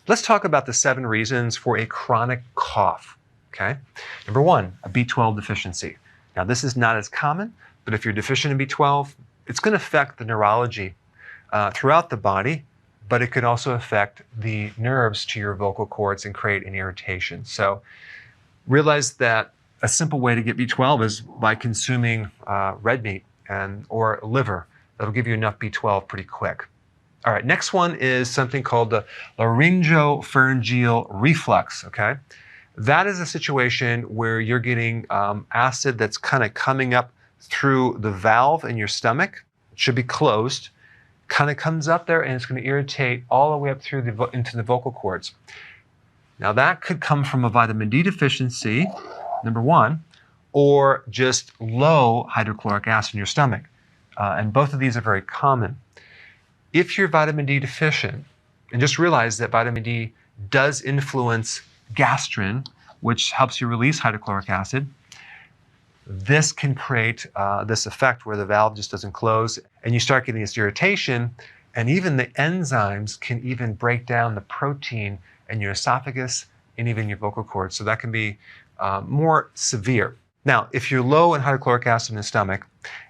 Let's talk about the 7 reasons for a chronic cough, okay? Number 1, a B12 deficiency. Now, this is not as common, but if you're deficient in B12, it's going to affect the neurology throughout the body, but it could also affect the nerves to your vocal cords and create an irritation. So realize that a simple way to get B12 is by consuming red meat or liver. That'll give you enough B12 pretty quick. All right, next one is something called the laryngopharyngeal reflux, okay? That is a situation where you're getting acid that's kind of coming up through the valve in your stomach. It should be closed. Kind of comes up there and it's going to irritate all the way up through into the vocal cords. Now that could come from a vitamin D deficiency, number 1, or just low hydrochloric acid in your stomach. And both of these are very common. If you're vitamin D deficient, and just realize that vitamin D does influence gastrin, which helps you release hydrochloric acid, this can create this effect where the valve just doesn't close and you start getting this irritation, and even the enzymes can even break down the protein in your esophagus and even your vocal cords. So that can be more severe. Now, if you're low in hydrochloric acid in the stomach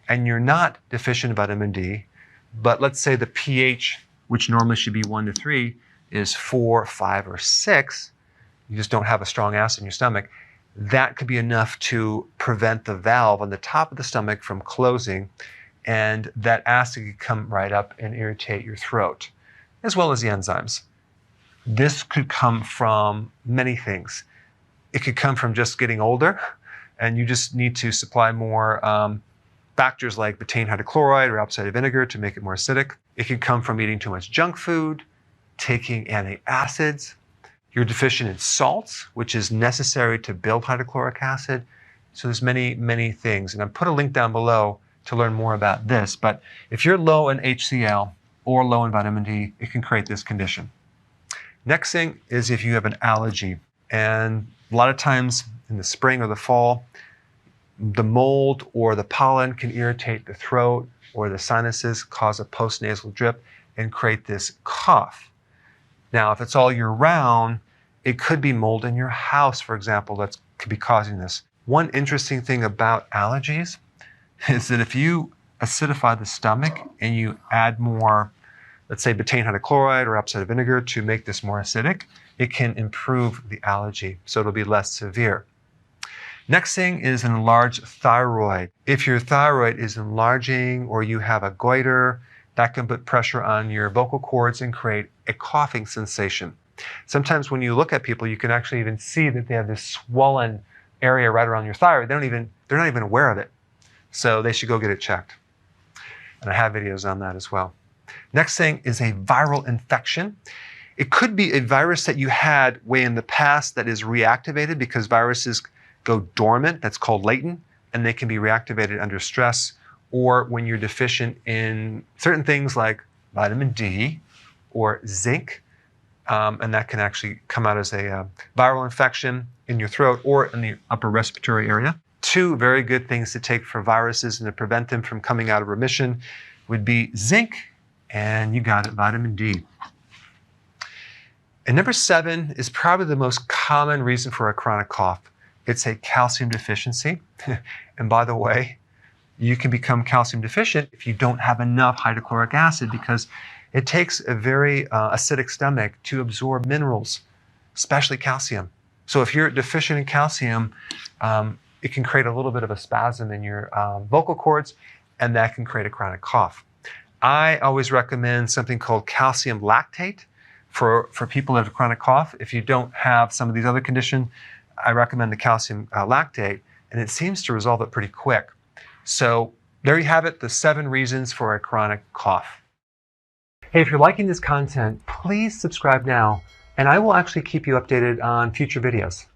and you're not deficient in vitamin D, but let's say the pH, which normally should be 1 to 3, is 4, 5, or 6, you just don't have a strong acid in your stomach, that could be enough to prevent the valve on the top of the stomach from closing, and that acid could come right up and irritate your throat, as well as the enzymes. This could come from many things. It could come from just getting older, and you just need to supply more factors like betaine hydrochloride or apple cider vinegar to make it more acidic. It could come from eating too much junk food, taking antacids. You're deficient in salts, which is necessary to build hydrochloric acid. So there's many, many things. And I've put a link down below to learn more about this. But if you're low in HCl or low in vitamin D, it can create this condition. Next thing is if you have an allergy. And a lot of times in the spring or the fall, the mold or the pollen can irritate the throat or the sinuses, cause a postnasal drip, and create this cough. Now, if it's all year round, it could be mold in your house, for example, that could be causing this. One interesting thing about allergies is that if you acidify the stomach and you add more, let's say, betaine hydrochloride or apple cider vinegar to make this more acidic, it can improve the allergy, so it'll be less severe. Next thing is an enlarged thyroid. If your thyroid is enlarging or you have a goiter, that can put pressure on your vocal cords and create a coughing sensation. Sometimes when you look at people, you can actually even see that they have this swollen area right around your thyroid. They're not even aware of it. So they should go get it checked. And I have videos on that as well. Next thing is a viral infection. It could be a virus that you had way in the past that is reactivated because viruses go dormant, that's called latent, and they can be reactivated under stress, or when you're deficient in certain things like vitamin D or zinc, and that can actually come out as a viral infection in your throat or in the upper respiratory area. 2 very good things to take for viruses and to prevent them from coming out of remission would be zinc, and you got it, vitamin D. And number 7 is probably the most common reason for a chronic cough. It's a calcium deficiency. And by the way, you can become calcium deficient if you don't have enough hydrochloric acid because it takes a very acidic stomach to absorb minerals, especially calcium. So if you're deficient in calcium, it can create a little bit of a spasm in your vocal cords, and that can create a chronic cough. I always recommend something called calcium lactate for people that have a chronic cough. If you don't have some of these other conditions, I recommend the calcium lactate, and it seems to resolve it pretty quick. So there you have it, the 7 reasons for a chronic cough. Hey, if you're liking this content, please subscribe now, and I will actually keep you updated on future videos.